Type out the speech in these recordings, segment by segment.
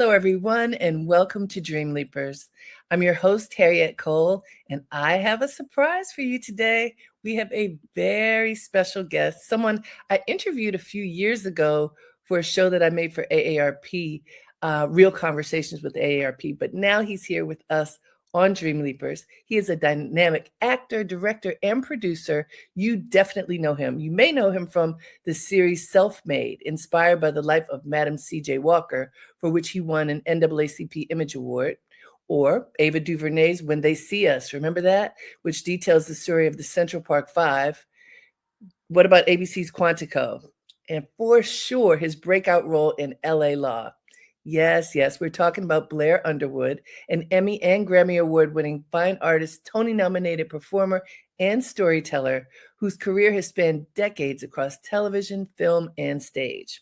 Hello, everyone, and welcome to Dreamleapers. I'm your host, Harriette Cole, and I have a surprise for you today. We have a very special guest, someone I interviewed a few years ago for a show that I made for AARP, Real Conversations with AARP, but now he's here with us on Dreamleapers. He is a dynamic actor, director, and producer. You definitely know him. You may know him from the series Self-Made, inspired by the life of Madam C.J. Walker, for which he won an NAACP Image Award, or Ava DuVernay's When They See Us. Remember that? Which details the story of the Central Park Five. What about ABC's Quantico? And for sure, his breakout role in LA Law. Yes, we're talking about Blair Underwood, an Emmy and Grammy Award-winning fine artist, Tony-nominated performer, and storyteller whose career has spanned decades across television, film, and stage.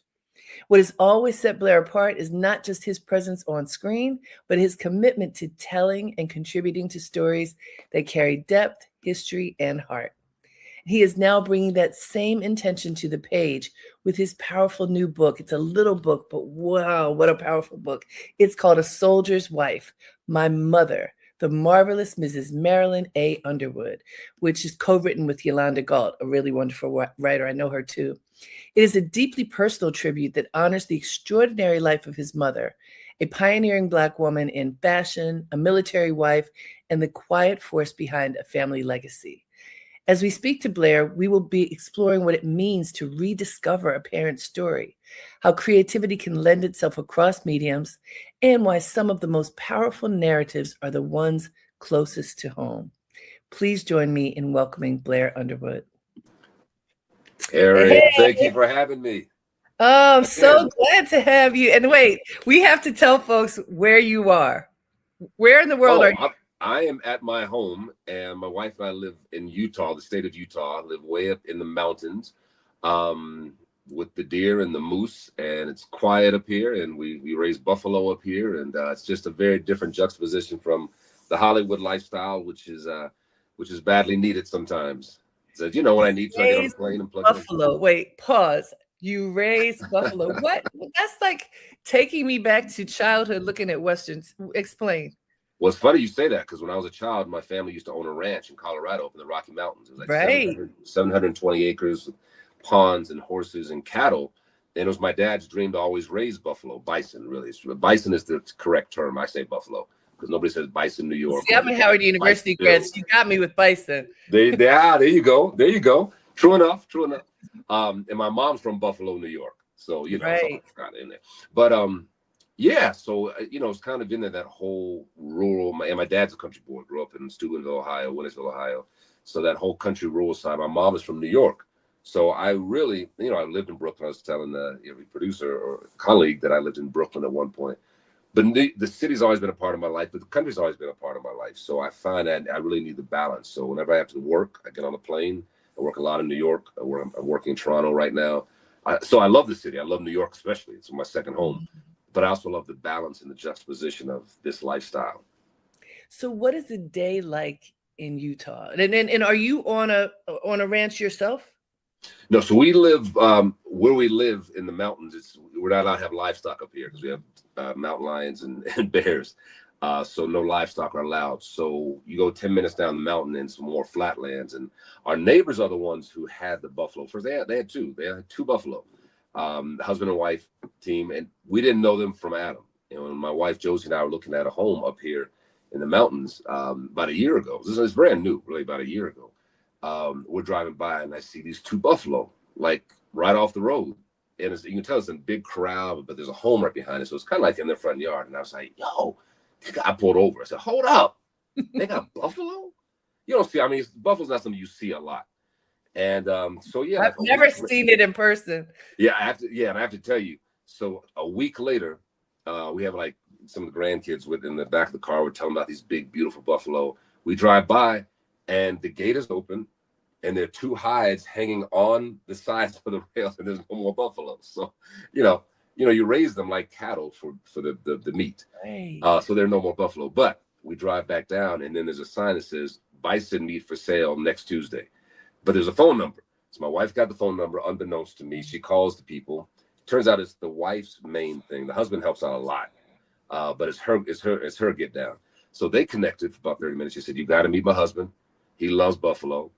What has always set Blair apart is not just his presence on screen, but his commitment to telling and contributing to stories that carry depth, history, and heart. He is now bringing that same intention to the page with his powerful new book. It's a little book, but wow, what a powerful book. It's called A Soldier's Wife, My Mother, The Marvelous Mrs. Marilyn A. Underwood, which is co-written with Yolanda Galt, a really wonderful writer. I know her too. It is a deeply personal tribute that honors the extraordinary life of his mother, a pioneering Black woman in fashion, a military wife, and the quiet force behind a family legacy. As we speak to Blair, we will be exploring what it means to rediscover a parent's story, how creativity can lend itself across mediums, and why some of the most powerful narratives are the ones closest to home. Please join me in welcoming Blair Underwood. Harriette, thank you for having me. Oh, I'm so glad to have you. And wait, we have to tell folks where you are. Where in the world are you? I am at my home, and my wife and I live in Utah, the state of Utah. I live way up in the mountains with the deer and the moose, and it's quiet up here, and we raise buffalo up here, and it's just a very different juxtaposition from the Hollywood lifestyle, which is badly needed sometimes. So, when I need to, I get on the plane and plug buffalo. Wait, pause. You raise buffalo. What? That's like taking me back to childhood looking at Westerns. Explain. Well, it's funny you say that, because when I was a child, my family used to own a ranch in Colorado up in the Rocky Mountains. It was like 720 acres with ponds and horses and cattle. And it was my dad's dream to always raise buffalo, bison, really. Bison is the correct term. I say buffalo because nobody says bison, New York. See, I'm a Howard University grad. You got me with bison. There you go. True enough. And my mom's from Buffalo, New York. So, right. In there. But, yeah, so, it's kind of in there, that whole rural, and my dad's a country boy, grew up in Steubenville, Ohio, Wintersville, Ohio. So that whole country rural side, my mom is from New York. So I really, I lived in Brooklyn. I was telling every producer or colleague that I lived in Brooklyn at one point. But the city's always been a part of my life, but the country's always been a part of my life. So I find that I really need the balance. So whenever I have to work, I get on a plane. I work a lot in New York. I'm working in Toronto right now. So I love the city. I love New York especially. It's my second home. But I also love the balance and the juxtaposition of this lifestyle. So what is a day like in Utah? And are you on a ranch yourself? No, so we live where we live in the mountains. We're not allowed to have livestock up here because we have mountain lions and bears. So no livestock are allowed. So you go 10 minutes down the mountain and some more flatlands. And our neighbors are the ones who had the buffalo. First, they had two. They had two buffalo. Husband and wife team, and we didn't know them from Adam. And my wife Josie and I were looking at a home up here in the mountains about a year ago. This is brand new, really, about a year ago. We're driving by, and I see these two buffalo, like right off the road. And you can tell it's a big corral, but there's a home right behind it. So it's kind of like in their front yard. And I was like, yo, I pulled over. I said, hold up. They got buffalo? You don't see, buffalo's not something you see a lot. And so, yeah. I've never seen it in person. Yeah, and I have to tell you. So a week later, we have like some of the grandkids in the back of the car. We're telling about these big, beautiful buffalo. We drive by, and the gate is open, and there are two hides hanging on the sides of the rails, and there's no more buffalo. So, you raise them like cattle for the meat. Right. So there are no more buffalo. But we drive back down, and then there's a sign that says bison meat for sale next Tuesday. But there's a phone number. So my wife got the phone number unbeknownst to me. She calls the people. Turns out it's the wife's main thing. The husband helps out a lot. but it's her get down. So they connected for about 30 minutes. She said, "You got to meet my husband. He loves buffalo."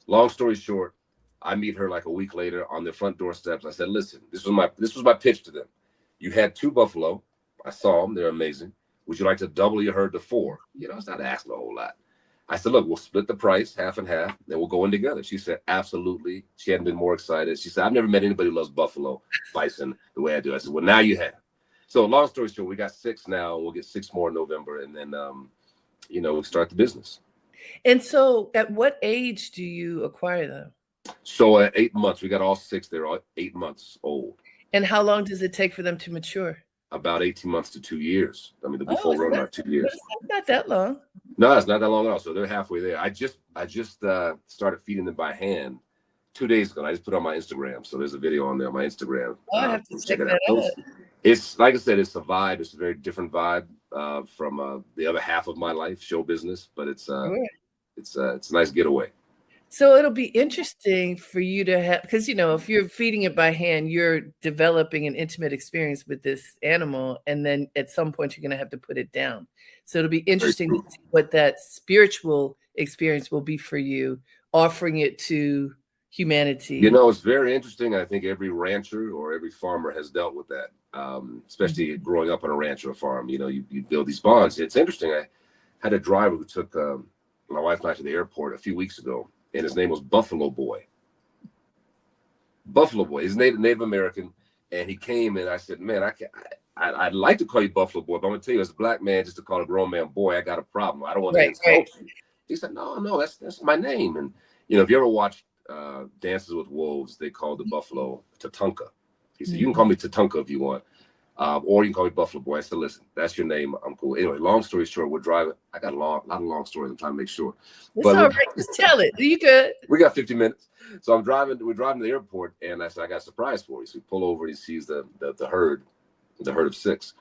Long story short, I meet her like a week later on their front doorsteps. I said, "Listen, this was my pitch to them. You had 2 buffalo. I saw them. They're amazing. Would you like to double your herd to 4?" It's not asking a whole lot. I said, "Look, we'll split the price, half and half, then we'll go in together." She said, "Absolutely." She hadn't been more excited. She said, "I've never met anybody who loves buffalo, bison the way I do." I said, "Well, now you have." So long story short, we got 6 now. We'll get 6 more in November, and then, we'll start the business. And so at what age do you acquire them? So at 8 months, we got all 6. They're all 8 months old. And how long does it take for them to mature? About 18 months to 2 years. I mean, the Oh, full run about 2 years. it's not that long. No, it's not that long at all. So they're halfway there. I just started feeding them by hand 2 days ago. And I just put it on my Instagram. So there's a video on there on my Instagram. Oh, I have to check that out. It's like I said, it's a vibe. It's a very different vibe from the other half of my life, show business. But it's a nice getaway. So it'll be interesting for you to have, because, if you're feeding it by hand, you're developing an intimate experience with this animal. And then at some point, you're going to have to put it down. So it'll be interesting to see what that spiritual experience will be for you, offering it to humanity. It's very interesting. I think every rancher or every farmer has dealt with that, especially growing up on a ranch or a farm. You build these bonds. It's interesting. I had a driver who took my wife and I to the airport a few weeks ago, and his name was Buffalo Boy. Buffalo Boy. He's Native American, and he came, and I said, "Man, I'd like to call you Buffalo Boy, but I'm gonna tell you, as a black man, just to call a grown man boy, I got a problem. I don't want to insult you." He said, "No, that's my name." And if you ever watched Dances with Wolves, they called the buffalo Tatanka. He said, "You can call me Tatanka if you want, or you can call me Buffalo Boy." I said, "Listen, that's your name. I'm cool." Anyway, long story short, we're driving. I got a lot of long stories. I'm trying to make sure. It's all right. Just tell it. You good? We got 50 minutes. So we're driving to the airport, and I said, "I got a surprise for you." So we pull over, and he sees the herd of 6.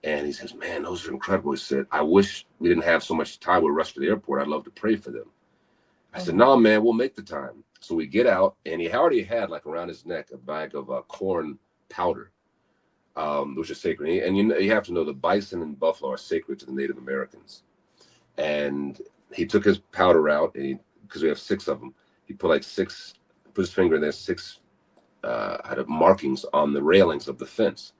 And he says, "Man, those are incredible." He said, "I wish we didn't have so much time. We rushed to the airport. I'd love to pray for them." I said, "No, man, we'll make the time." So we get out, and he already had, like, around his neck, a bag of corn powder, which is sacred. And you have to know the bison and buffalo are sacred to the Native Americans. And he took his powder out, and because we have 6 of them, he put his finger in there, 6 had markings on the railings of the fence,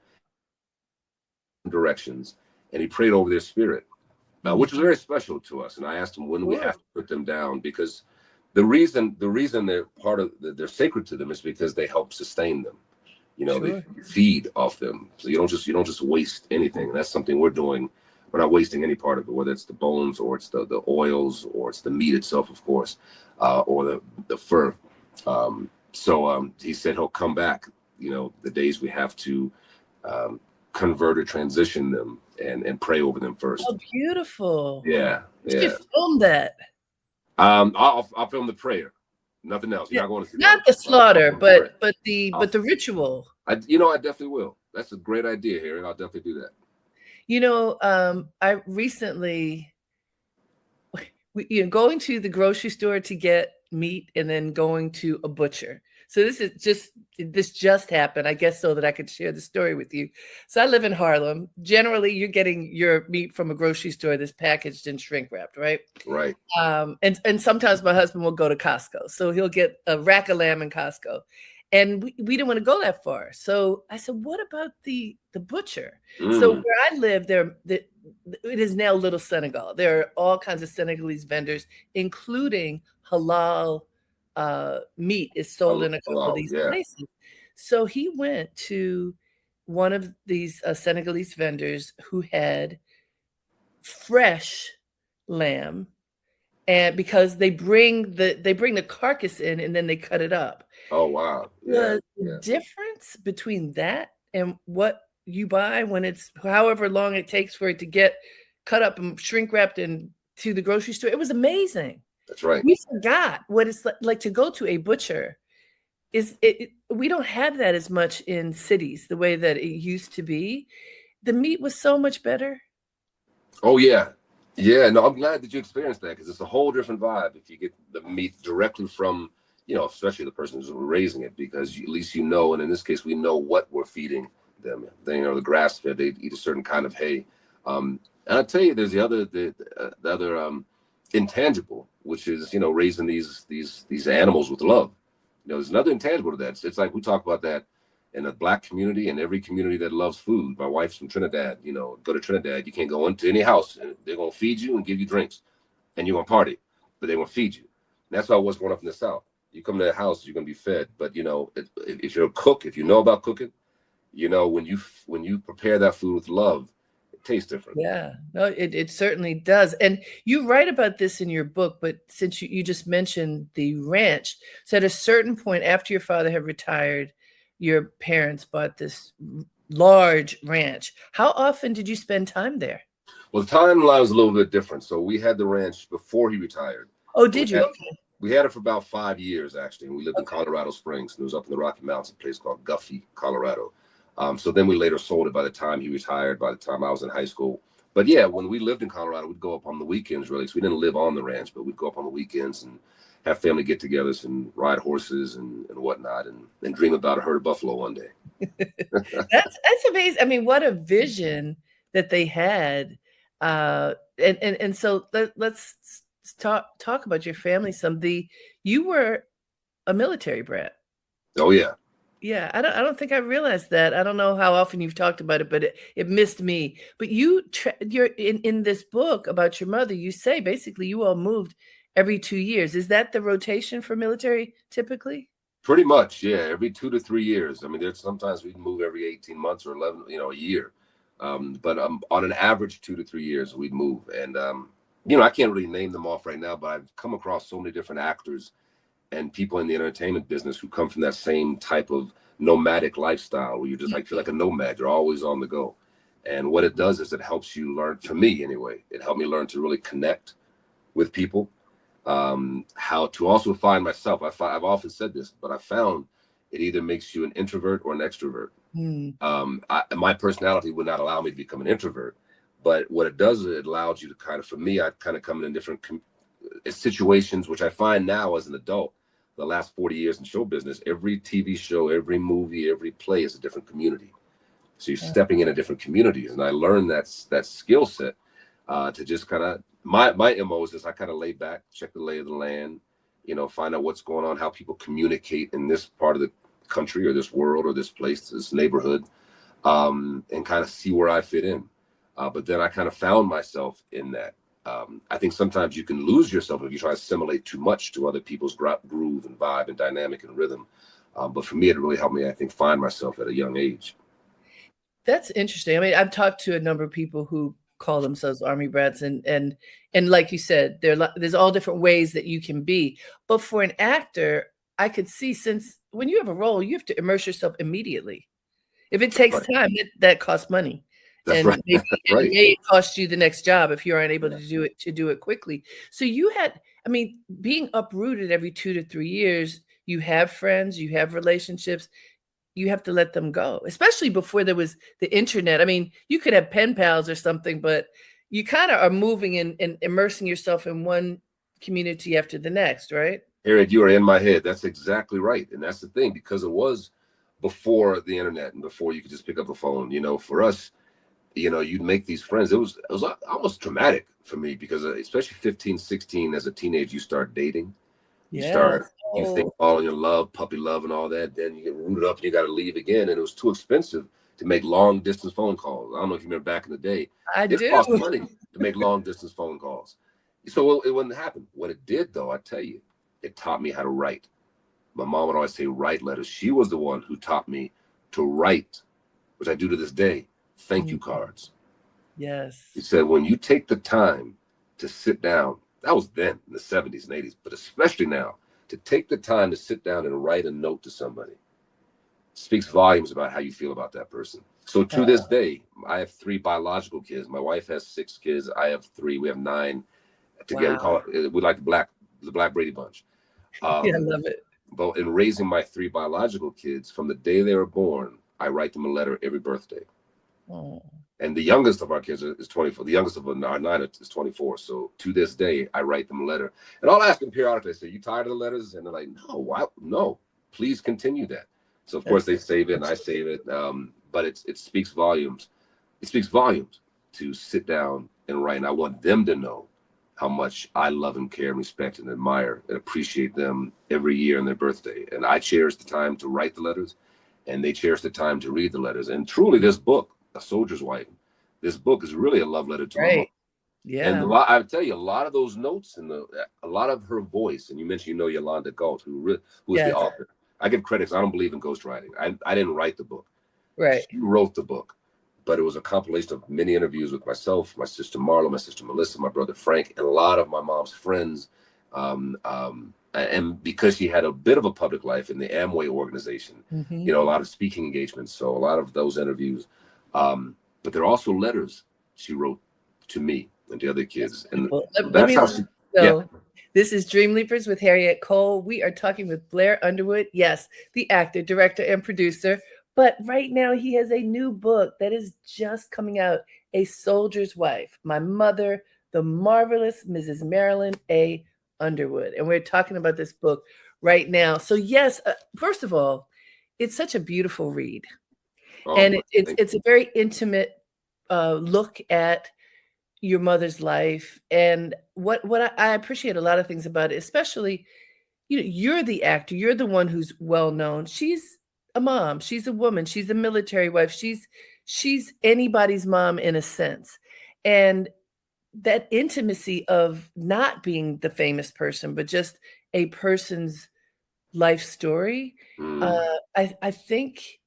directions, and he prayed over their spirit, which was very special to us. And I asked him, when do we have to put them down? Because the reason they're sacred to them is because they help sustain them. They feed off them. So you don't just waste anything. And that's something we're doing. We're not wasting any part of it, whether it's the bones or it's the oils or it's the meat itself, of course, or the fur. So he said he'll come back, the days we have to convert or transition them and pray over them first. Oh, beautiful. Yeah. You should film that. I'll film the prayer. Nothing else. You're not going to see not the slaughter, but the ritual. I definitely will. That's a great idea, Harry. I'll definitely do that. I recently, going to the grocery store to get meat and then going to a butcher. So this just happened, I guess, so that I could share the story with you. So I live in Harlem. Generally, you're getting your meat from a grocery store that's packaged and shrink wrapped, right? Right. And sometimes my husband will go to Costco. So he'll get a rack of lamb in Costco. And we didn't want to go that far. So I said, what about the butcher? So where I live, it is now Little Senegal. There are all kinds of Senegalese vendors, including halal meat is sold in a couple of these places. So he went to one of these Senegalese vendors who had fresh lamb, and because they bring the carcass in and then they cut it up. Oh wow! The difference between that and what you buy when it's however long it takes for it to get cut up and shrink wrapped and to the grocery store, it was amazing. That's right. We forgot what it's like to go to a butcher. We don't have that as much in cities the way that it used to be. The meat was so much better. Oh yeah. Yeah, no, I'm glad that you experienced that, because it's a whole different vibe if you get the meat directly from, especially the person who's raising it, because at least and in this case, we know what we're feeding them. The grass fed, they eat a certain kind of hay. And I tell you, there's the other intangible, which is, raising these animals with love. There's another intangible to that. It's like we talk about that in the Black community and every community that loves food. My wife's from Trinidad. Go to Trinidad, you can't go into any house, and they're gonna feed you and give you drinks, and you're gonna party, but they're gonna feed you. And that's how it was growing up in the South. You come to a house, you're gonna be fed. But if you're a cook, if you know about cooking, when you prepare that food with love, it tastes different. Yeah, no, it certainly does. And you write about this in your book, but since you just mentioned the ranch, so at a certain point after your father had retired, your parents bought this large ranch. How often did you spend time there? Well, the timeline was a little bit different. So we had the ranch before he retired. Oh, did you? Okay. We had it for about 5 years, actually. And we lived in Colorado Springs. And it was up in the Rocky Mountains, a place called Guffey, Colorado. So then we later sold it by the time he retired, by the time I was in high school. But yeah, when we lived in Colorado, we'd go up on the weekends, really. So we didn't live on the ranch, but we'd go up on the weekends and have family get-togethers and ride horses and whatnot, and dream about a herd of buffalo one day. That's amazing. I mean, what a vision that they had. And so let's talk about your family some. You were a military brat. Oh yeah. Yeah, I don't think I realized that. I don't know how often you've talked about it, but it missed me. But you're in this book about your mother, you say basically you all moved every 2 years. Is that the rotation for military typically? Pretty much, yeah. Every 2 to 3 years. I mean, there's sometimes we'd move every 18 months or 11, a year. But on an average 2 to 3 years, we'd move. And, I can't really name them off right now, but I've come across so many different actors and people in the entertainment business who come from that same type of nomadic lifestyle where you just feel like a nomad. You're always on the go. And what it does is it helps you learn, for me anyway, it helped me learn to really connect with people, how to also find myself. I've often said this, but I found it either makes you an introvert or an extrovert. My personality would not allow me to become an introvert, but what it does is it allows you to for me, I kind of come in different situations, which I find now as an adult, the last 40 years in show business, every TV show, every movie, every play is a different community. So you're stepping into different communities. And I learned that skill set to just my MO is just I kind of lay back, check the lay of the land, find out what's going on, how people communicate in this part of the country or this world or this place, this neighborhood, and kind of see where I fit in. But then I kind of found myself in that. I think sometimes you can lose yourself if you try to assimilate too much to other people's groove and vibe and dynamic and rhythm. But for me, it really helped me, I think, find myself at a young age. That's interesting. I mean, I've talked to a number of people who call themselves Army brats, and like you said, there's all different ways that you can be. But for an actor, I could see, since when you have a role, you have to immerse yourself immediately. If it takes time, that costs money. That's and right. maybe Right. It may cost you the next job if you aren't able to do it quickly. So you had, I mean, being uprooted every 2 to 3 years, you have friends, you have relationships, you have to let them go, especially before there was the internet. I mean, you could have pen pals or something, but you kind of are moving and immersing yourself in one community after the next, right? Harriette, you are in my head. That's exactly right. And that's the thing, because it was before the internet and before you could just pick up a phone. For us, you'd make these friends. It was almost traumatic for me because especially 15, 16, as a teenager, you start dating. You think falling in love, puppy love and all that. Then you get rooted up and you got to leave again. And it was too expensive to make long distance phone calls. I don't know if you remember back in the day. It cost money to make long distance phone calls. So it wouldn't happen. What it did, though, I tell you, it taught me how to write. My mom would always say, write letters. She was the one who taught me to write, which I do to this day. Thank you cards. Yes. He said, when you take the time to sit down, that was then in the 70s and 80s, but especially now, to take the time to sit down and write a note to somebody speaks volumes about how you feel about that person. So to this day, I have 3 biological kids. My wife has 6 kids. I have 3. We have 9 together. Wow. We like the Black Brady Bunch. Yeah, I love it. But in raising my 3 biological kids, from the day they were born, I write them a letter every birthday. Oh. And the youngest of our kids is 24. The youngest of our 9 is 24. So to this day, I write them a letter. And I'll ask them periodically, I say, you tired of the letters? And they're like, no, please continue that. So of course they save it and I save it. But it speaks volumes. It speaks volumes to sit down and write. And I want them to know how much I love and care and respect and admire and appreciate them every year on their birthday. And I cherish the time to write the letters, and they cherish the time to read the letters. And truly, this book, A Soldier's Wife, this book is really a love letter to my mom. Yeah. And I tell you, a lot of those notes and a lot of her voice, and you mentioned, Yolanda Galt, who is the author. I give credits. I don't believe in ghostwriting. I didn't write the book. Right. She wrote the book, but it was a compilation of many interviews with myself, my sister Marla, my sister Melissa, my brother Frank, and a lot of my mom's friends. And because she had a bit of a public life in the Amway organization, a lot of speaking engagements. So a lot of those interviews, but there are also letters she wrote to me and the other kids. And that's how she, This is Dreamleapers with Harriette Cole. We are talking with Blair Underwood. Yes, the actor, director, and producer. But right now he has a new book that is just coming out, A Soldier's Wife, My Mother, the Marvelous Mrs. Marilyn A. Underwood. And we're talking about this book right now. So yes, first of all, it's such a beautiful read. And it's a very intimate look at your mother's life. And what I appreciate a lot of things about it, especially, you're the actor, you're the one who's well known. She's a mom, she's a woman, she's a military wife, she's anybody's mom in a sense. And that intimacy of not being the famous person, but just a person's life story, I think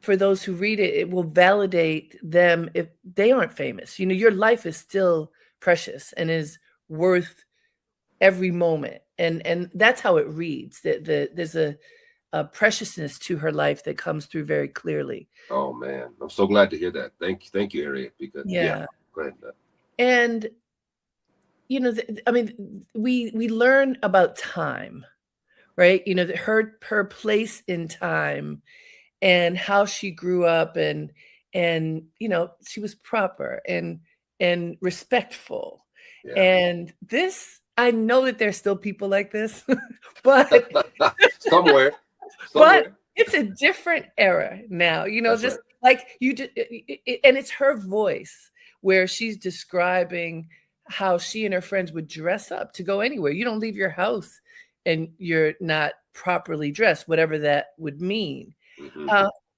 for those who read it, it will validate them if they aren't famous. Your life is still precious and is worth every moment. And that's how it reads. There's a preciousness to her life that comes through very clearly. Oh man, I'm so glad to hear that. Thank you, Harriet. Because go ahead. And we learn about time, right? Her place in time and how she grew up, and she was proper and respectful. Yeah. And this, I know that there's still people like this, but somewhere. But it's a different era now, That's just right. Like you did, and it's her voice where she's describing how she and her friends would dress up to go anywhere. You don't leave your house and you're not properly dressed, whatever that would mean.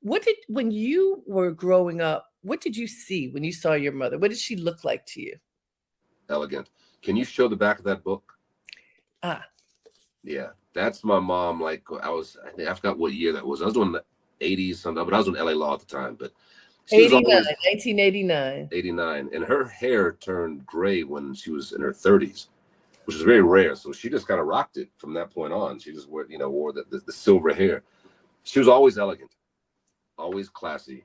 When you were growing up, what did you see when you saw your mother? What did she look like to you? Elegant. Can you show the back of that book? Yeah, that's my mom. Like I forgot what year that was. I was doing the 80s something, but I was in LA Law at the time. But 1989. 89. And her hair turned gray when she was in her 30s, which is very rare. So she just kind of rocked it from that point on. She just wore the silver hair. She was always elegant, always classy,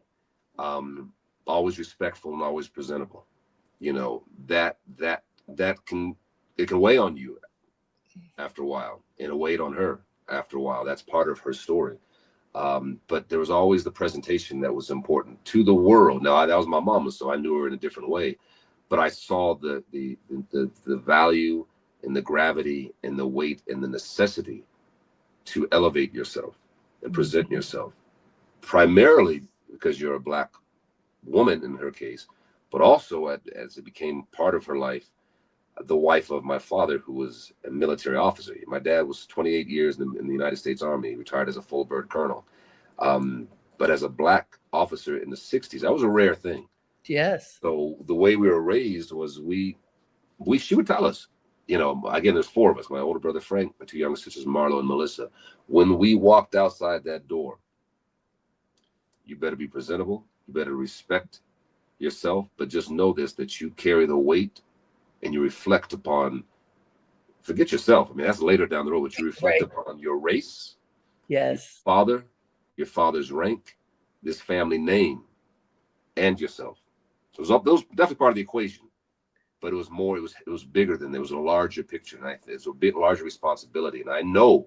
always respectful, and always presentable. That can weigh on you after a while, and it weighed on her after a while. That's part of her story. But there was always the presentation that was important to the world. Now, that was my mama, so I knew her in a different way. But I saw the value and the gravity and the weight and the necessity to elevate yourself and present yourself, primarily because you're a Black woman in her case, but also as it became part of her life, the wife of my father, who was a military officer. My dad was 28 years in the United States Army, retired as a full bird colonel. But as a Black officer in the 60s, that was a rare thing. Yes. So the way we were raised was she would tell us, again, there's four of us, my older brother Frank, my two younger sisters, Marlo and Melissa. When we walked outside that door, you better be presentable, you better respect yourself, but just know this, that you carry the weight and you reflect upon, forget yourself. I mean, that's later down the road, but you reflect upon your race, yes, your father's rank, this family name, and yourself. So those definitely part of the equation, but it was more, it was bigger than, there was a larger picture, and it's a bit larger responsibility. And I know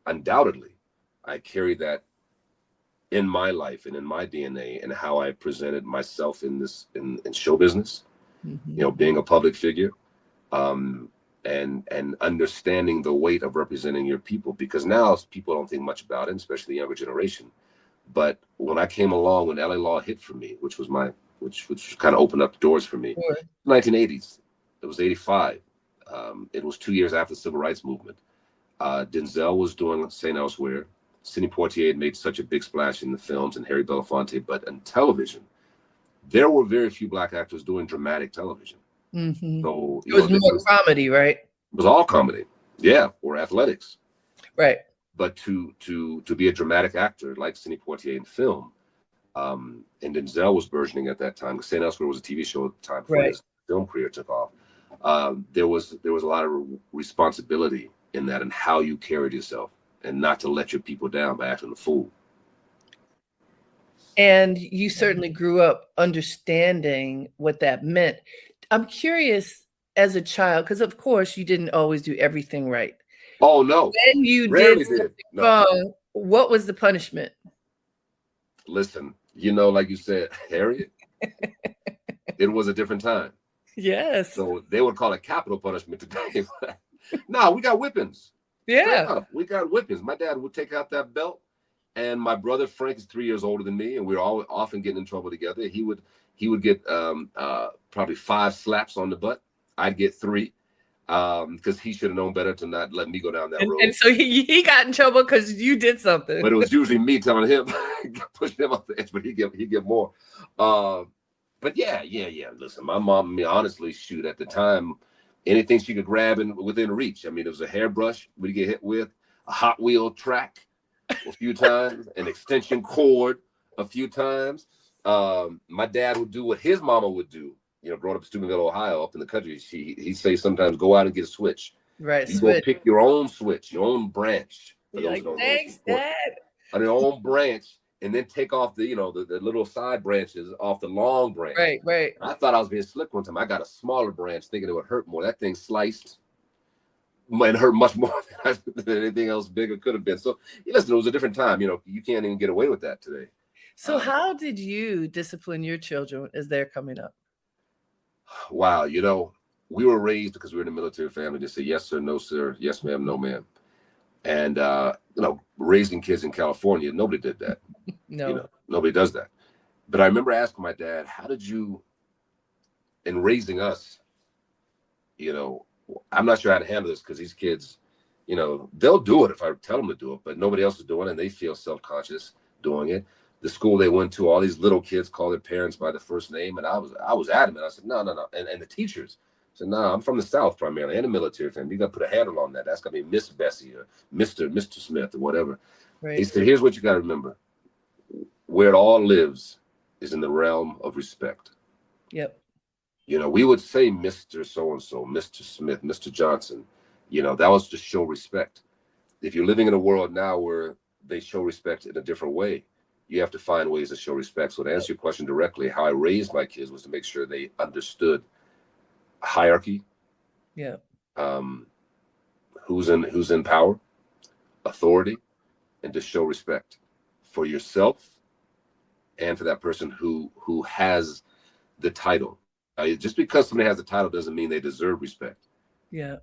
undoubtedly, I carry that in my life and in my DNA and how I presented myself in show business. Being a public figure, and understanding the weight of representing your people, because now people don't think much about it, especially the younger generation. But when I came along, when LA Law hit for me, which was my which kind of opened up the doors for me. Sure. 1980s. It was 85. It was 2 years after the Civil Rights Movement. Denzel was doing St. Elsewhere. Sidney Poitier had made such a big splash in the films, and Harry Belafonte, but in television, there were very few Black actors doing dramatic television. Mm-hmm. So it was more comedy, right? It was all comedy, yeah, or athletics, right? But to be a dramatic actor like Sidney Poitier in film, and Denzel was burgeoning at that time. St. Elsewhere was a TV show at the time before his film career took off. There was a lot of responsibility in that and how you carried yourself, and not to let your people down by acting a fool. And you certainly grew up understanding what that meant. I'm curious, as a child, because of course you didn't always do everything right. Oh no! When you did something wrong, what was the punishment? Listen, like you said, Harriet, it was a different time. Yes. So they would call it capital punishment today. No, we got whippings. Yeah. We got whippings. My dad would take out that belt, and my brother Frank is 3 years older than me, and we were all often getting in trouble together. He would get probably 5 slaps on the butt. I'd get 3, because he should have known better to not let me go down that road. And so he got in trouble because you did something. But it was usually me telling him, pushing him off the edge, but he'd get more. But yeah. Listen, my mom, honestly, shoot, at the time, anything she could grab within reach. I mean, it was a hairbrush we'd get hit with, a Hot Wheel track a few times, an extension cord a few times. My dad would do what his mama would do. Growing up in Steubenville, Ohio, up in the country, he'd say sometimes go out and get a switch. Right. You go pick your own switch, your own branch. Thanks, Dad. On your own branch, and then take off the little side branches off the long branch. Right. I thought I was being slick one time. I got a smaller branch thinking it would hurt more. That thing sliced and hurt much more than anything else bigger could have been. So listen, it was a different time. You can't even get away with that today. So how did you discipline your children as they're coming up? Wow, we were raised, because we were in a military family, to say yes sir, no sir, yes ma'am, no ma'am. And raising kids in California, nobody did that. No. Nobody does that. But I remember asking my dad, how did you, in raising us, I'm not sure how to handle this, because these kids, they'll do it if I tell them to do it, but nobody else is doing it, and they feel self-conscious doing it. The school they went to, all these little kids call their parents by their first name, and I was adamant. I said, no. And the teachers said, no, I'm from the South primarily, and a military family. You got to put a handle on that. That's going to be Miss Bessie or Mr. Smith or whatever. Right. He said, here's what you got to remember. Where it all lives is in the realm of respect. Yep. We would say Mr. So-and-so, Mr. Smith, Mr. Johnson. That was to show respect. If you're living in a world now where they show respect in a different way, you have to find ways to show respect. So to answer your question directly, how I raised my kids was to make sure they understood hierarchy. Yeah. Who's in power, authority, and to show respect for yourself and for that person who has the title. Just because somebody has the title doesn't mean they deserve respect. Yeah.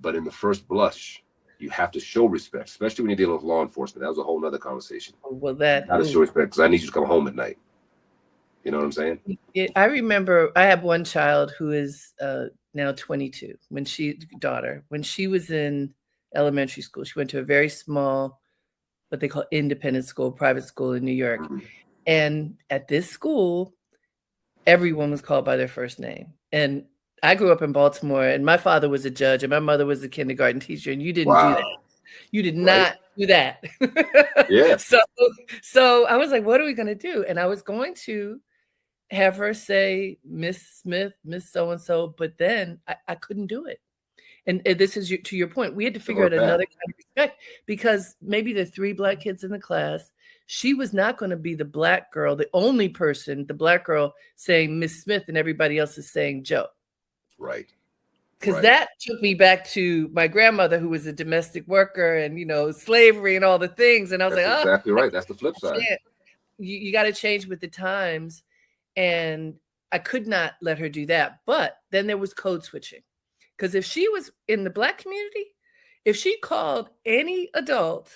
But in the first blush, you have to show respect, especially when you're dealing with law enforcement. That was a whole nother conversation. Well, that you got to show respect, because I need you to come home at night. You know what I'm saying? I remember I have one child who is now 22. When she was in elementary school, she went to a very small, what they call independent school, private school in New York. Mm-hmm. And at this school, everyone was called by their first name. And I grew up in Baltimore, and my father was a judge, and my mother was a kindergarten teacher, and you didn't do that. You did not do that. Yeah. So I was like, what are we going to do? And I was going to have her say Miss Smith, Miss so-and-so, but then I couldn't do it. And this is to your point. We had to figure out another kind of respect, because maybe the 3 Black kids in the class, she was not going to be the Black girl, the only person, the Black girl saying Miss Smith and everybody else is saying Joe. Right. Because that took me back to my grandmother, who was a domestic worker, and, slavery and all the things. And I was like, exactly right. That's the flip side. You got to change with the times. And I could not let her do that. But then there was code switching. Because if she was in the Black community, if she called any adult,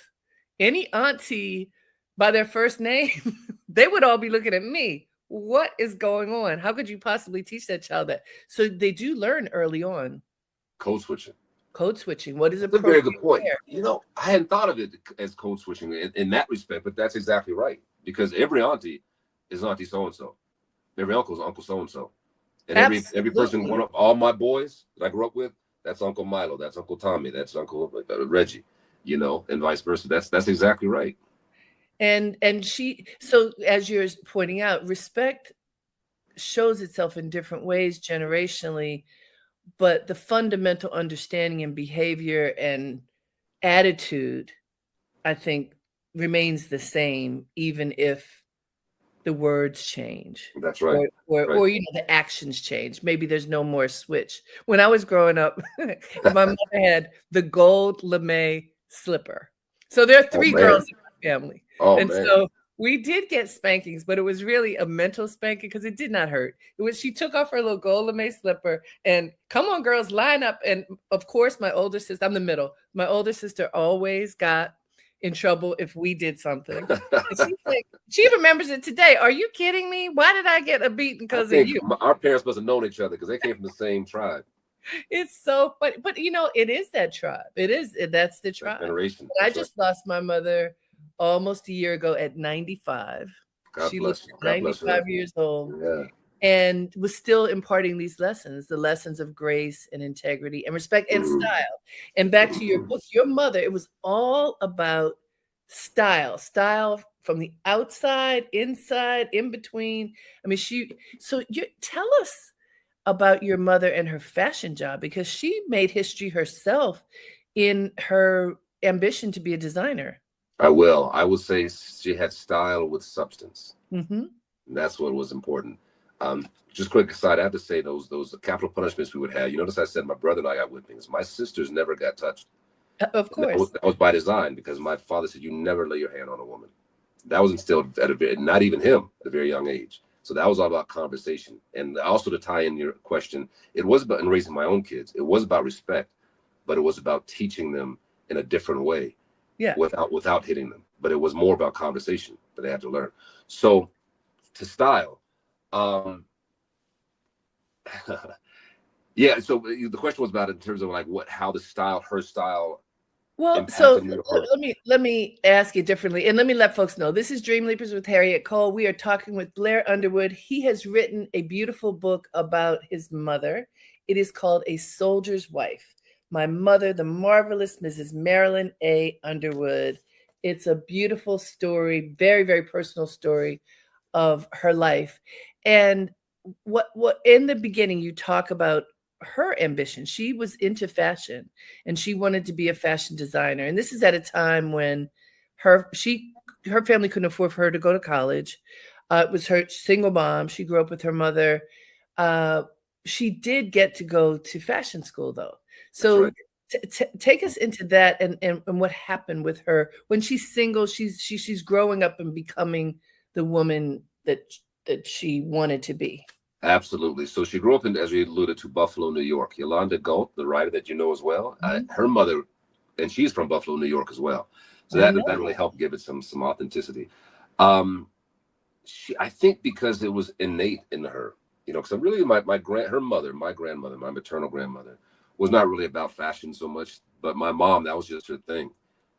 any auntie by their first name, they would all be looking at me. what is going on? How could you possibly teach that child that? So they do learn early on. Code switching. Code switching. What is That's a very good appropriate point. where? You know, I hadn't thought of it as code switching in that respect, but that's exactly right. Because every auntie is auntie so and so, every uncle is uncle so and so, and every person, Absolutely. one of all my boys that I grew up with, that's Uncle Milo, that's Uncle Tommy, that's Uncle Reggie, you know, and vice versa. That's exactly right. And she, so as you're pointing out, respect shows itself in different ways generationally, but the fundamental understanding and behavior and attitude, I think, remains the same, even if the words change That's right. Right. or you know, the actions change. Maybe there's no more switch. When I was growing up, my mother had the gold lame slipper. So there are Oh three girls man. in my family. Oh And man. so we did get spankings, but it was really a mental spanking because it did not hurt. It was she took off her little gold lame slipper and come on, girls, line up. And of course, my older sister, I'm the middle. My older sister always got in trouble if we did something. And she's like, she remembers it today. Are you kidding me? Why did I get a beating I because of think you? our parents must have known each other because they came from the same tribe. It's so funny. But you know, it is that tribe. That's the That tribe. generation. I That's right. just lost my mother almost a year ago at 95. God She looked bless you. God bless 95 her. years old Yeah. and was still imparting these lessons, the lessons of grace and integrity and respect and Mm. style. And back to your book, your mother, it was all about style from the outside, inside, in between. I mean, so you tell us about your mother and her fashion job because she made history herself in her ambition to be a designer. I will. I would say she had style with substance. Hmm. And that's what was important. Just quick aside, I have to say those capital punishments we would have. You notice I said my brother and I got whippings. My sisters never got touched. Of And course. that was by design because my father said you never lay your hand on a woman. That was instilled at a very, not even him, at a very young age. So that was all about conversation. And also to tie in your question, it was about in raising my own kids. It was about respect, but it was about teaching them in a different way Yeah. without hitting them. But it was more about conversation that they had to learn. So to style, um, yeah. So the question was about in terms of like how the style, her style, Well, so impacted me. Or let me ask you differently, and let me let folks know this is Dreamleapers with Harriette Cole. We are talking with Blair Underwood. He has written a beautiful book about his mother. It is called A Soldier's Wife. My Mother, the Marvelous Mrs. Marilyn A. Underwood. It's a beautiful story, very, very personal story of her life. And what in the beginning you talk about her ambition. She was into fashion and she wanted to be a fashion designer. And this is at a time when her family couldn't afford for her to go to college. It was her single mom. She grew up with her mother. Uh, she did get to go to fashion school though. that's So right. take us into that and what happened with her when she's single. She's growing up and becoming the woman that she wanted to be. Absolutely. So she grew up in, as we alluded to, Buffalo, New York. Yolanda Galt, the writer that you know as well, Mhm. her mother, and she's from Buffalo, New York as well. So I that know. really helped give it some authenticity. Um, I think because it was innate in her, you know, because really her mother, my grandmother, my maternal grandmother, was not really about fashion so much, but my mom, that was just her thing.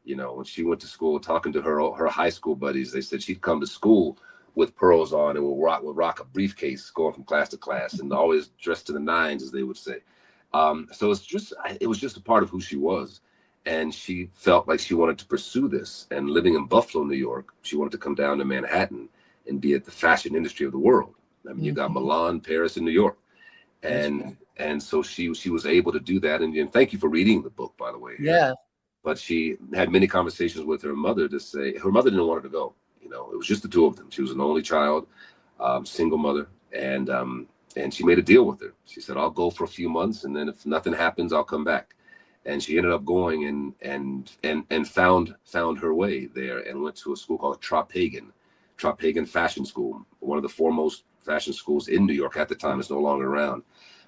You know, when she went to school, talking to her high school buddies, they said she'd come to school with pearls on and would rock a briefcase going from class to class and always dressed to the nines, as they would say. So it was just a part of who she was. And she felt like she wanted to pursue this. And living in Buffalo, New York, she wanted to come down to Manhattan and be at the fashion industry of the world. I mean, you got Mhm. Milan, Paris, and New York. That's right. And so she was able to do that. And thank you for reading the book, by the way, here. Yeah. But she had many conversations with her mother to say her mother didn't want her to go. You know, it was just the two of them. She was an only child, single mother, and she made a deal with her. She said, "I'll go for a few months, and then if nothing happens, I'll come back." And she ended up going and found her way there and went to a school called Tropagan Fashion School, one of the foremost fashion schools in New York at the time. It's no longer around,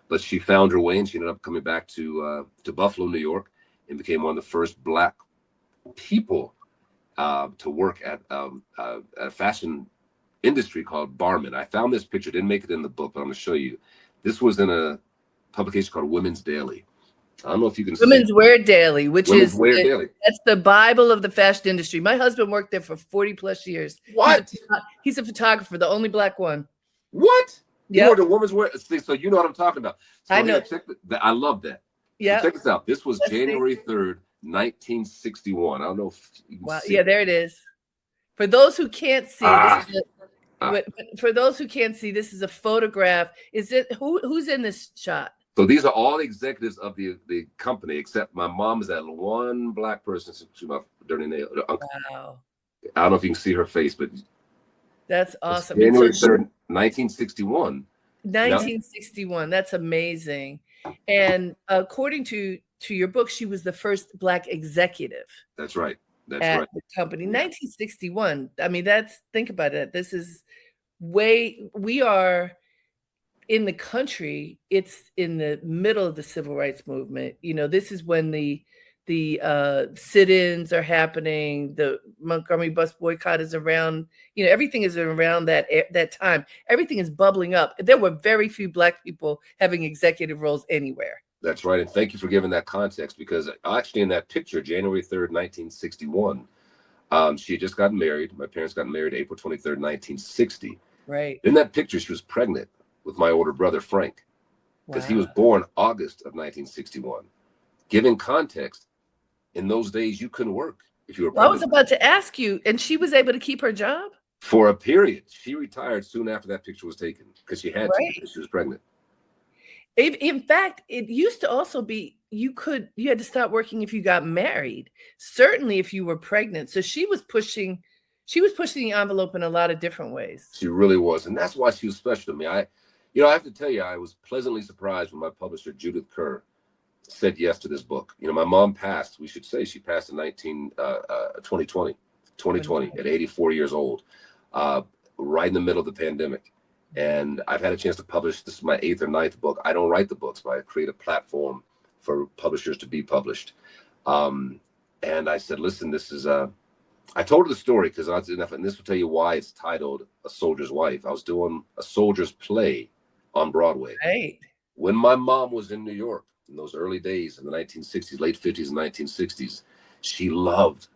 but she found her way, and she ended up coming back to Buffalo, New York, and became one of the first Black people to work at a fashion industry called barman. I found this picture, didn't make it in the book, but I'm going to show you. This was in a publication called Women's Daily. I don't know if you can see Women's Wear Daily, which Women's is Wear Daily. That's the Bible of the fashion industry. My husband worked there for 40 plus years. What? He's a photographer, the only black one. What? Yeah. You worked at Women's Wear. So you know what I'm talking about. So I know. I love that. Yeah. So check this out. This was January 3rd, 1961. I don't know if you can see. Yeah, there it is. For those who can't see, for those who can't see, this is a photograph. Is it who's in this shot? So these are all executives of the company, except my mom is that one black person. She's my dirty nail. Wow. I don't know if you can see her face, but that's awesome. January 3rd, 1961. 1961. That's amazing. And according to your book, she was the first black executive. That's right. That's at right. the company. 1961. I mean, think about it. This is we are in the country. It's in the middle of the civil rights movement. You know, this is when the sit-ins are happening. The Montgomery bus boycott is around. You know, everything is around that time. Everything is bubbling up. There were very few black people having executive roles anywhere. That's right. And thank you for giving that context, because actually in that picture, January 3rd, 1961, she had just gotten married. My parents got married April 23rd, 1960. Right. In that picture, she was pregnant with my older brother, Frank, because he was born August of 1961. Giving context, in those days, you couldn't work if you were pregnant. I was about to ask you, and she was able to keep her job? For a period. She retired soon after that picture was taken because she had to, because she was pregnant. In fact, it used to also be you had to stop working if you got married. Certainly if you were pregnant. So she was pushing the envelope in a lot of different ways. She really was. And that's why she was special to me. I have to tell you, I was pleasantly surprised when my publisher, Judith Kerr, said yes to this book. You know, my mom passed, we should say she passed in 2020 at 84 years old, right in the middle of the pandemic. And I've had a chance to publish, this is my 8th or 9th book. I don't write the books, but I create a platform for publishers to be published. And I said, listen, this is, I told her the story because and this will tell you why it's titled A Soldier's Wife. I was doing a soldier's play on Broadway. Right. When my mom was in New York in those early days in the 1960s, late 50s and 1960s, she loved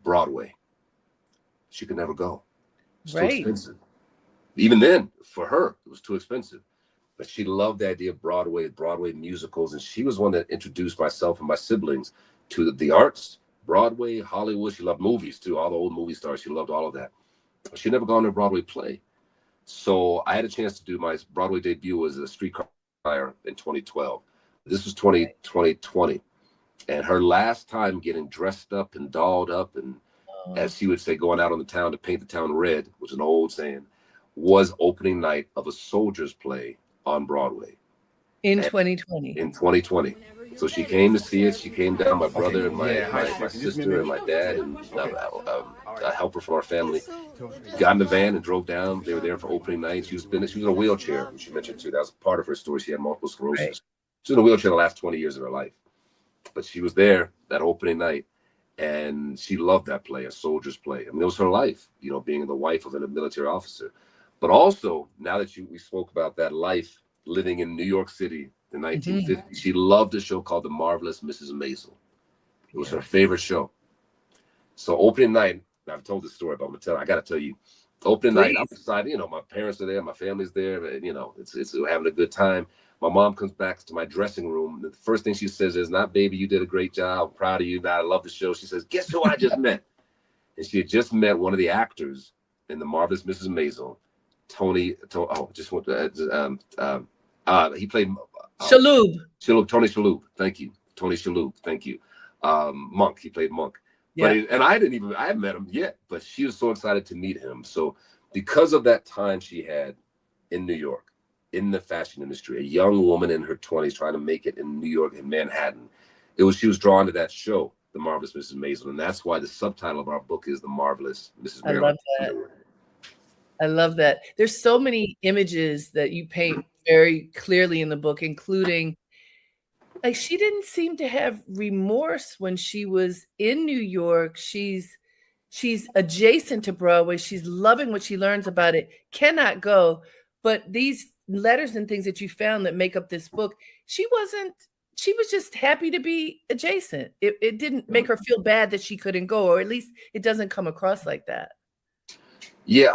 Broadway. She could never go. It's too expensive. Even then, for her, it was too expensive. But she loved the idea of Broadway musicals. And she was one that introduced myself and my siblings to the arts, Broadway, Hollywood. She loved movies, too. All the old movie stars. She loved all of that. She'd never gone to a Broadway play. So I had a chance to do my Broadway debut as a Streetcar in 2012. This was 2020. And her last time getting dressed up and dolled up and, as she would say, going out on the town to paint the town red, which is an old saying, was opening night of a soldier's play on Broadway. In 2020. In 2020. So she came to see it. She came down, my brother and my sister and my dad and a helper from our family got in the van and drove down. They were there for opening night. She was in a wheelchair. She mentioned too, that was part of her story. She had multiple sclerosis. Right. She was in a wheelchair the last 20 years of her life. But she was there that opening night. And she loved that play, A Soldier's Play. I mean, it was her life, you know, being the wife of a military officer. But also, now that we spoke about that life living in New York City in 1950, she loved a show called The Marvelous Mrs. Maisel. It was her favorite show. So opening night, I've told this story, but I got to tell you, opening night, I'm excited. You know, my parents are there, my family's there, and, you know, it's having a good time. My mom comes back to my dressing room. The first thing she says is, "Not, baby, you did a great job. I'm proud of you. I love the show." She says, "Guess who I just met?" And she had just met one of the actors in The Marvelous Mrs. Maisel, Tony Shalhoub. Tony Shalhoub. Thank you. Tony Shalhoub. Thank you. Monk. He played Monk. Yeah. But I haven't met him yet, but she was so excited to meet him. So because of that time she had in New York, in the fashion industry, a young woman in her 20s trying to make it in New York, in Manhattan, she was drawn to that show, The Marvelous Mrs. Maisel. And that's why the subtitle of our book is The Marvelous Mrs. Maisel. I love that. I love that. There's so many images that you paint very clearly in the book, including, like, she didn't seem to have remorse when she was in New York. She's she's adjacent to Broadway. She's loving what she learns about it, cannot go. But these letters and things that you found that make up this book, she was just happy to be adjacent. It didn't make her feel bad that she couldn't go, or at least it doesn't come across like that. Yeah,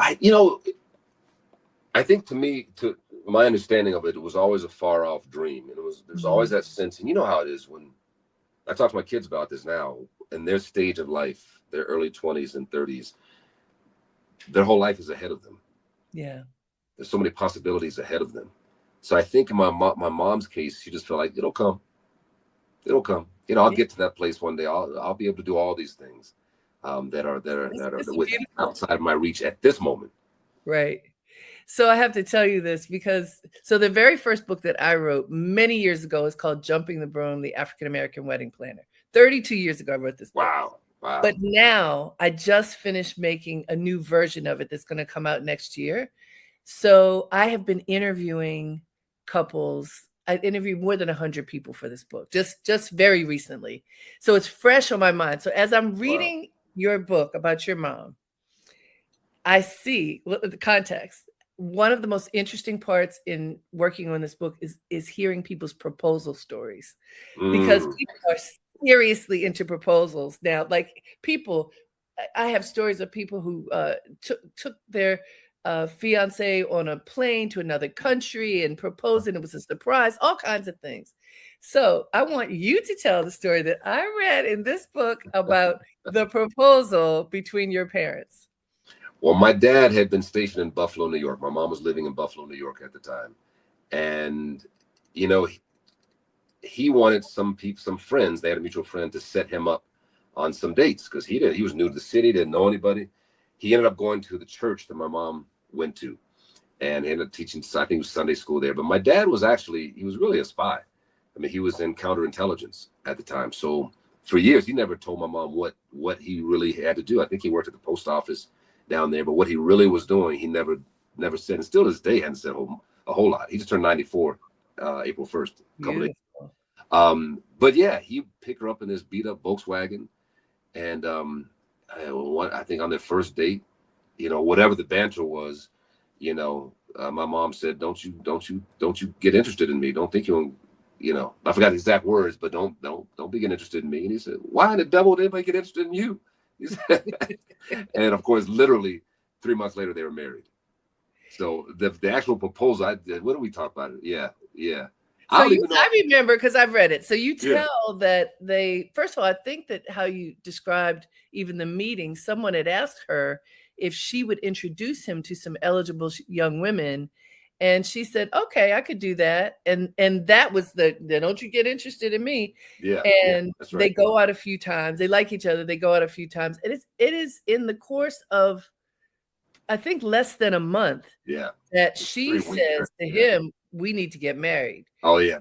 I think to me, to my understanding of it, it was always a far off dream. And there's always that sense, and you know how it is when I talk to my kids about this now, in their stage of life, their early 20s and 30s, their whole life is ahead of them. Yeah. There's so many possibilities ahead of them. So I think in my mom's case, she just felt like it'll come. It'll come. I'll get to that place one day. I'll be able to do all these things that are outside of my reach at this moment. Right. So I have to tell you this because the very first book that I wrote many years ago is called Jumping the Broom, the African American Wedding Planner. 32 years ago, I wrote this book. Wow. But now I just finished making a new version of it that's going to come out next year. So I have been interviewing couples. I interviewed more than 100 people for this book, just very recently. So it's fresh on my mind. So as I'm reading your book about your mom, I see the context. One of the most interesting parts in working on this book is hearing people's proposal stories, because people are seriously into proposals now. Like I have stories of people who took their fiance on a plane to another country and proposed, and it was a surprise, all kinds of things. So I want you to tell the story that I read in this book about the proposal between your parents. Well, my dad had been stationed in Buffalo, New York. My mom was living in Buffalo, New York at the time. And, he wanted some friends, they had a mutual friend, to set him up on some dates because he was new to the city, didn't know anybody. He ended up going to the church that my mom went to and ended up teaching, I think it was Sunday school there. But my dad was really a spy. I mean, he was in counterintelligence at the time. So for years, he never told my mom what he really had to do. I think he worked at the post office down there, but what he really was doing, he never said, and still to this day hasn't said a whole lot. He just turned 94 April 1st, a couple days. But yeah, he picked her up in this beat up Volkswagen, and I think on their first date, whatever the banter was, my mom said, don't you get interested in me? Don't think I forgot the exact words, but don't be getting interested in me. And he said, why in the devil did anybody get interested in you? And of course, literally 3 months later, they were married. So the actual proposal, what did we talk about? Yeah. So I remember because I've read it. So you tell that first of all, I think that how you described even the meeting, someone had asked her if she would introduce him to some eligible young women. And she said, okay, I could do that. And that was don't you get interested in me? Yeah. And that's right. They go out a few times. They like each other. They go out a few times. And it is in the course of, I think, less than a month. Yeah. That she says to him, we need to get married. Oh, yeah.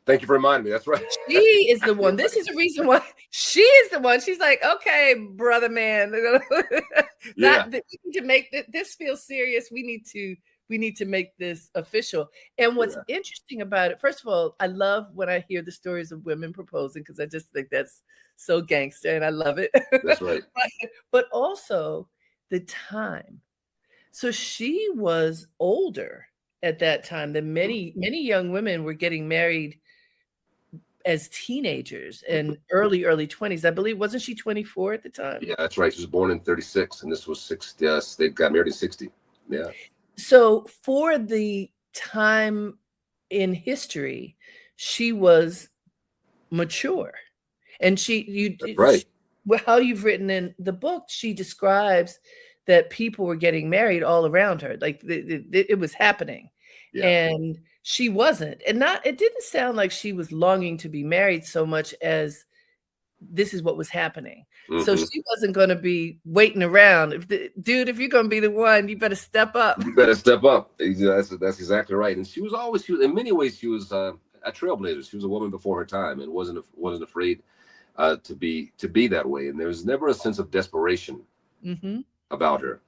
Thank you for reminding me. That's right. She is the one. This is the reason why she is the one. She's like, okay, brother, man. We need to make this feel serious. We need to make this official. And what's interesting about it, first of all, I love when I hear the stories of women proposing, because I just think that's so gangster and I love it. That's right. But also the time. So she was older at that time than many young women were getting married as teenagers and early 20s. I believe, wasn't she 24 at the time? Yeah, that's right. She was born in 36 and this was 60. Yes, they got married at 60. Yeah. So for the time in history, she was mature. And how you've written in the book, she describes that people were getting married all around her. Like it was happening. Yeah. And she wasn't. And it didn't sound like she was longing to be married so much as this is what was happening. Mm-hmm. So she wasn't going to be waiting around. If you're going to be the one, you better step up. You better step up. That's exactly right. And she was in many ways, she was a trailblazer. She was a woman before her time and wasn't afraid to be that way. And there was never a sense of desperation about her,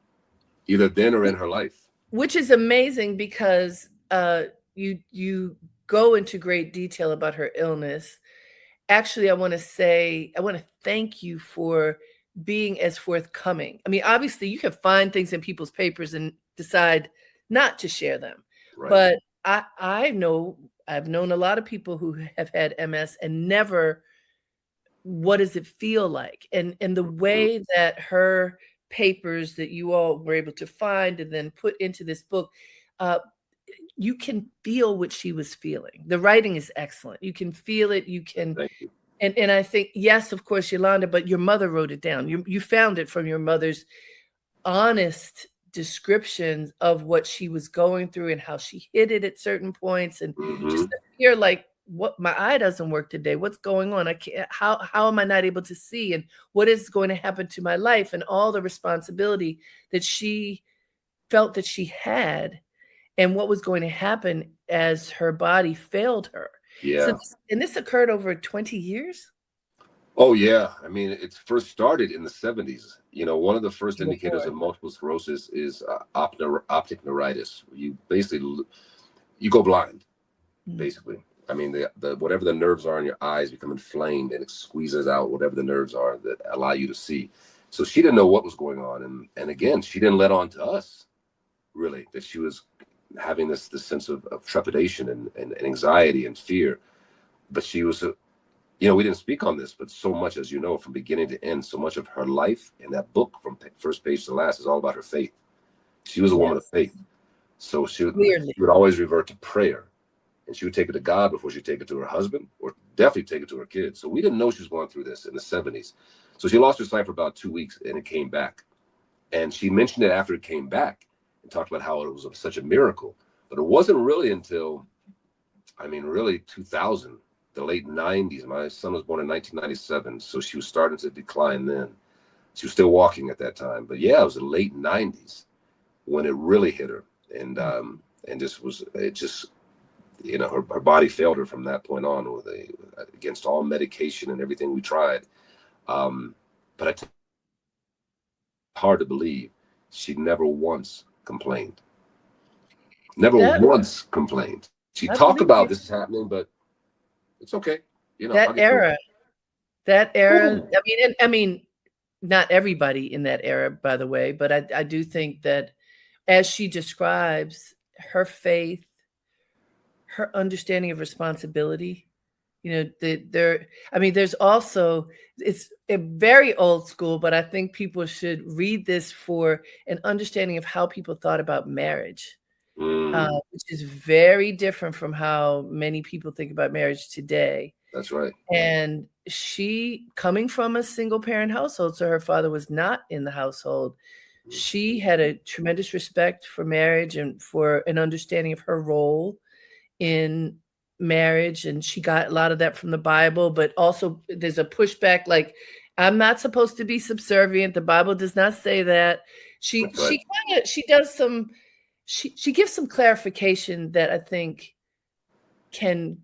either then or in her life. Which is amazing because you go into great detail about her illness. Actually, I want to thank you for being as forthcoming. I mean, obviously you can find things in people's papers and decide not to share them. Right. But I've known a lot of people who have had MS and never, what does it feel like? And the way that her papers that you all were able to find and then put into this book, uh, you can feel what she was feeling. The writing is excellent. You can feel it. You can, Thank you. and I think, yes, of course, Yolanda, but your mother wrote it down. You found it from your mother's honest descriptions of what she was going through and how she hid it at certain points, and just the fear, like, what, my eye doesn't work today. What's going on? I can't, how am I not able to see? And what is going to happen to my life? And all the responsibility that she felt that she had, and what was going to happen as her body failed her. Yeah. So, and this occurred over 20 years? Oh, yeah. I mean, it first started in the 70s. You know, one of the first indicators of multiple sclerosis is optic neuritis. You basically, you go blind, basically. I mean, the whatever the nerves are in your eyes become inflamed, and it squeezes out whatever the nerves are that allow you to see. So she didn't know what was going on. And again, she didn't let on to us, really, that she was having this sense of trepidation and anxiety and fear. But she was, you know, we didn't speak on this, but so much, as you know, from beginning to end, so much of her life in that book from first page to last is all about her faith. She was a woman of faith. So she would always revert to prayer, and she would take it to God before she'd take it to her husband, or definitely take it to her kids. So we didn't know she was going through this in the 70s. So she lost her sight for about 2 weeks, and it came back. And she mentioned it after it came back and talked about how it was such a miracle. But it wasn't really until, I mean, really 2000, the late 90s. My son was born in 1997, so she was starting to decline then. She was still walking at that time. But yeah, it was the late 90s when it really hit her. And you know, her body failed her from that point on, against all medication and everything we tried. But it's hard to believe she never once complained. Never once complained. She talked about this is happening, but it's okay. You know, that era. I mean, not everybody in that era, by the way, but I do think that, as she describes, her faith, her understanding of responsibility, you know, there's also, it's a very old school, but I think people should read this for an understanding of how people thought about marriage, which is very different from how many people think about marriage today. That's right. And she, coming from a single parent household, so her father was not in the household, she had a tremendous respect for marriage and for an understanding of her role in marriage. And she got a lot of that from the Bible, but also there's a pushback, like, I'm not supposed to be subservient. The Bible does not say that. She gives some clarification that I think can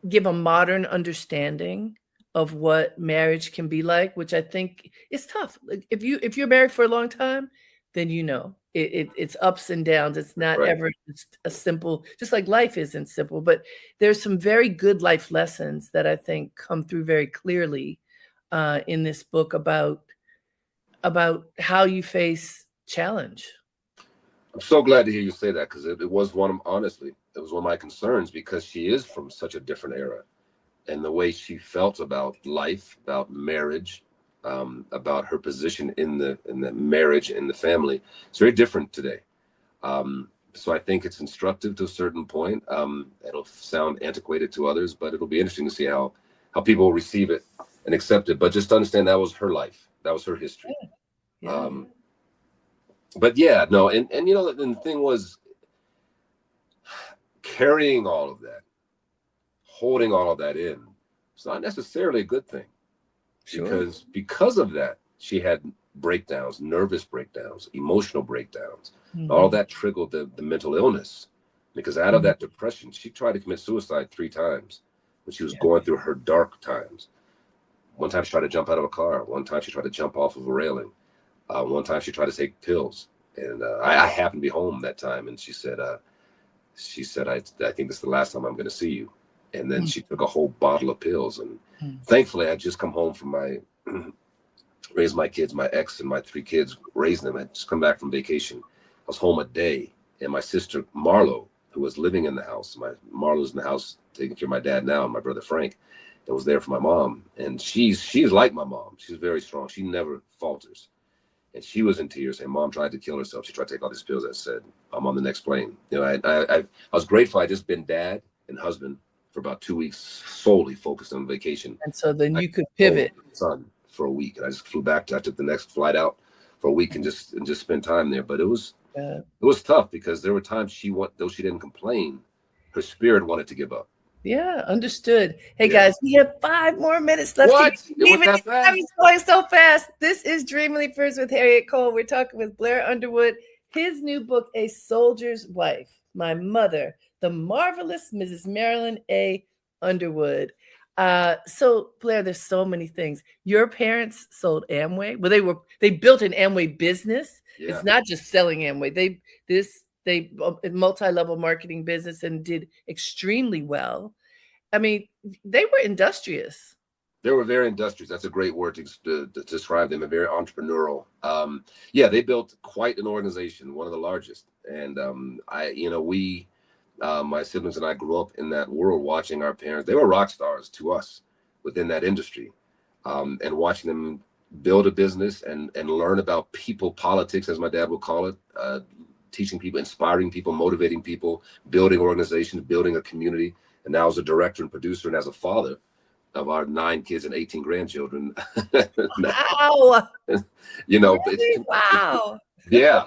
give a modern understanding of what marriage can be like, which I think is tough. Like, if you're married for a long time, then you know it's ups and downs. It's not ever just a simple, just like life isn't simple. But there's some very good life lessons that I think come through very clearly in this book about how you face challenge. I'm so glad to hear you say that, because it was honestly, it was one of my concerns, because she is from such a different era, and the way she felt about life, about marriage, about her position in the marriage and the family, it's very different today. So I think it's instructive to a certain point. It'll sound antiquated to others, but it'll be interesting to see how people receive it and accept it. But just understand that was her life, that was her history. Yeah. But yeah, no, and you know, and the thing was, carrying all of that, holding all of that in, it's not necessarily a good thing. Sure. Because of that, she had breakdowns, nervous breakdowns, emotional breakdowns. All of that triggered the mental illness, because out of that depression, she tried to commit suicide 3 times when she was going through her dark times. One time she tried to jump out of a car. One time she tried to jump off of a railing. One time she tried to take pills, and I happened to be home that time, and she said, I think this is the last time I'm going to see you. And then she took a whole bottle of pills, and thankfully I had just come home from raised my kids, my ex and my 3 kids, raising them. I had just come back from vacation. I was home a day, and my sister Marlo, who was living in the house, Marlo's in the house taking care of my dad now, and my brother Frank, that was there for my mom. And she's like my mom. She's very strong. She never falters. And she was in tears, and Mom tried to kill herself. She tried to take all these pills. I said, I'm on the next plane. You know, I was grateful. I just been dad and husband for about 2 weeks, solely focused on vacation. And so then you could pivot. Son for a week, and I just flew back. I took the next flight out for a week and just spent time there. But it was tough because there were times though she didn't complain, her spirit wanted to give up. Yeah, understood. Hey guys, we have 5 more minutes left. What? It's going so fast. This is Dreamleapers with Harriette Cole. We're talking with Blair Underwood. His new book, A Soldier's Wife, My Mother, the Marvelous Mrs. Marilyn A. Underwood. So Blair, there's so many things. Your parents sold Amway. Well, they built an Amway business. Yeah. It's not just selling Amway. They multi-level marketing business and did extremely well. I mean, they were industrious. They were very industrious. That's a great word to describe them. A very entrepreneurial. Yeah, they built quite an organization, one of the largest. And my siblings and I grew up in that world, watching our parents. They were rock stars to us within that industry, and watching them build a business and learn about people politics, as my dad would call it. Teaching people, inspiring people, motivating people, building organizations, building a community. And now as a director and producer and as a father of our 9 kids and 18 grandchildren. Wow. You know, really? Wow. Yeah.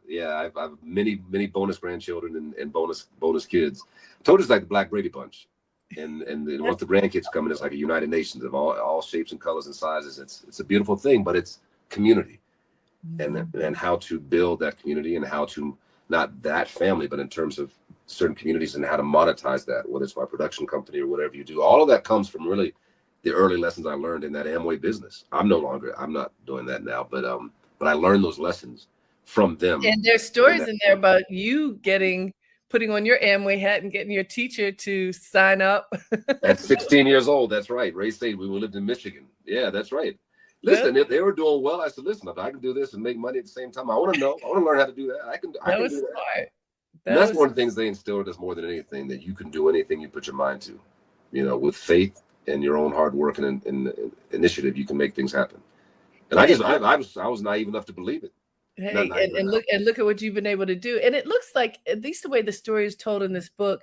I have many bonus grandchildren and bonus kids. I told you it's like the Black Brady Bunch. And once the grandkids come in, it's like a United Nations of all shapes and colors and sizes. It's a beautiful thing, but it's community. And how to build that community and how to, not that family, but in terms of certain communities and how to monetize that, whether it's my production company or whatever you do. All of that comes from really the early lessons I learned in that Amway business. I'm not doing that now, but I learned those lessons from them. And there's stories in there about you putting on your Amway hat and getting your teacher to sign up. At 16 years old, that's right. Ray State, we lived in Michigan. Yeah, that's right. Listen, if they were doing well, I said, listen, if I can do this and make money at the same time, I want to learn how to do that. I can do that. That's one of the things they instilled us more than anything, that you can do anything you put your mind to. You know, with faith and your own hard work and initiative, you can make things happen. And I was naive enough to believe it. Hey, and look at what you've been able to do. And it looks like, at least the way the story is told in this book,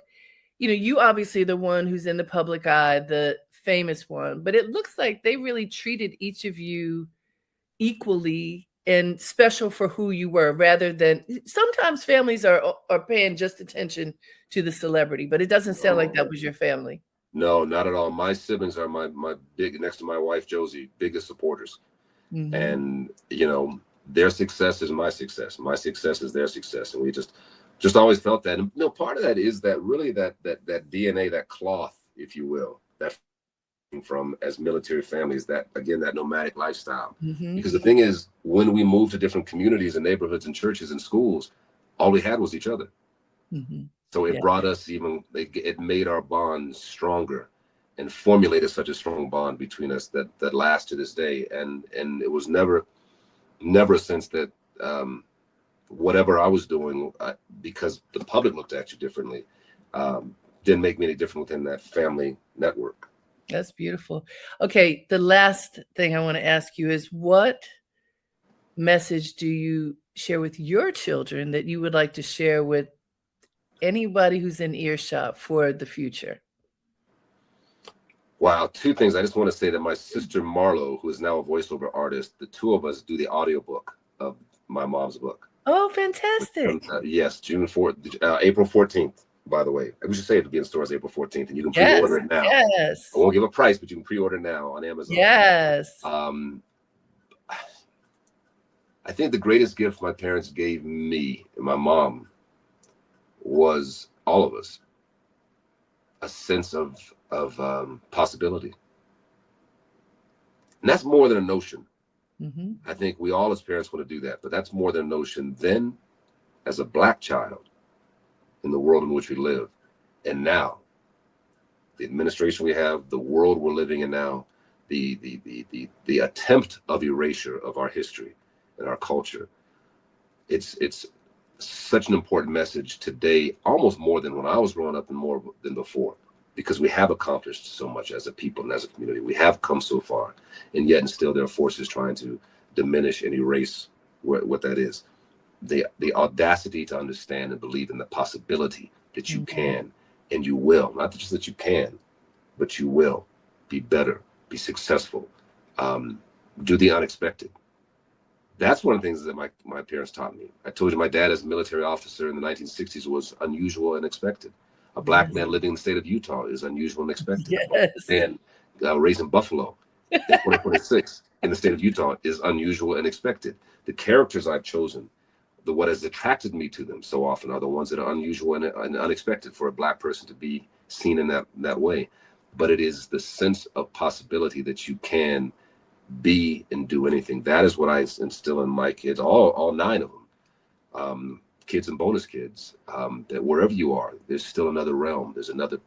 you know, you obviously the one who's in the public eye, the famous one, but it looks like they really treated each of you equally and special for who you were, rather than sometimes families are paying just attention to the celebrity, but it doesn't sound like that was your family. No, not at all. My siblings are my big, next to my wife Josie, biggest supporters. Mm-hmm. And you know, their success is my success. My success is their success, and we just always felt that. And you know, part of that is that really that DNA, that cloth, if you will, that from as military families, that again, that nomadic lifestyle. Mm-hmm. Because the thing is, when we moved to different communities and neighborhoods and churches and schools, all we had was each other. Mm-hmm. So it brought us it made our bond stronger and formulated such a strong bond between us that lasts to this day. And it was never a sense that whatever I was doing, because the public looked at you differently, didn't make me any different within that family network. That's beautiful. Okay, the last thing I want to ask you is, what message do you share with your children that you would like to share with anybody who's in earshot for the future? Wow, 2 things. I just want to say that my sister Marlo, who is now a voiceover artist, the 2 of us do the audiobook of my mom's book. Oh, fantastic. Yes, April 14th. By the way, we should say it'll be in stores April 14th, and you can pre-order it now. Yes. I won't give a price, but you can pre-order now on Amazon. Yes. I think the greatest gift my parents gave me and my mom was all of us a sense of possibility. And that's more than a notion. Mm-hmm. I think we all as parents want to do that, but that's more than a notion. Then, as a Black child, in the world in which we live, and now the administration we have, the world we're living in now, the attempt of erasure of our history and our culture. It's such an important message today, almost more than when I was growing up and more than before, because we have accomplished so much as a people and as a community. We have come so far, and yet and still there are forces trying to diminish and erase what that is. The audacity to understand and believe in the possibility that you can and you will, not just that you can, but you will be better, be successful, do the unexpected. That's one of the things that my parents taught me. I told you my dad as a military officer in the 1960s was unusual and expected. A black man living in the state of Utah is unusual and expected. Yes. And raised in Buffalo in 2026 in the state of Utah is unusual and expected. The characters I've chosen, what has attracted me to them so often are the ones that are unusual and unexpected for a black person to be seen in that way. But it is the sense of possibility that you can be and do anything. That is what I instill in my kids, all 9 of them, kids and bonus kids, that wherever you are, there's still another realm. There's another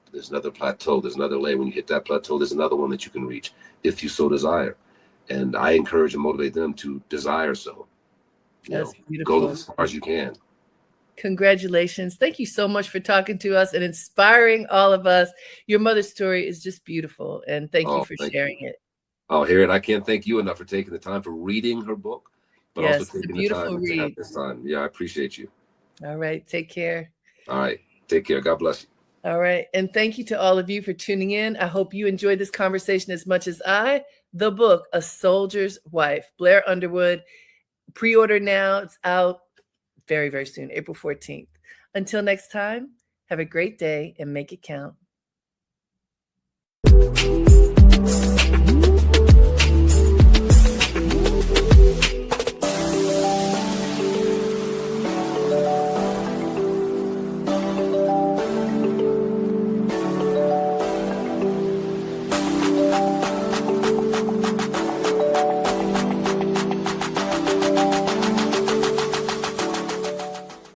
plateau. There's another layer. When you hit that plateau, there's another one that you can reach if you so desire. And I encourage and motivate them to desire so. That's beautiful. Go as far as you can. Congratulations. Thank you so much for talking to us and inspiring all of us. Your mother's story is just beautiful. And thank you for sharing it. Oh, Harriette, I can't thank you enough for taking the time for reading her book, but also taking the time to have this time. Yeah, I appreciate you. All right. Take care. All right. Take care. God bless you. All right. And thank you to all of you for tuning in. I hope you enjoyed this conversation as much as I. The book, A Soldier's Wife, Blair Underwood. Pre-order now. It's out very, very soon, April 14th. Until next time, have a great day and make it count.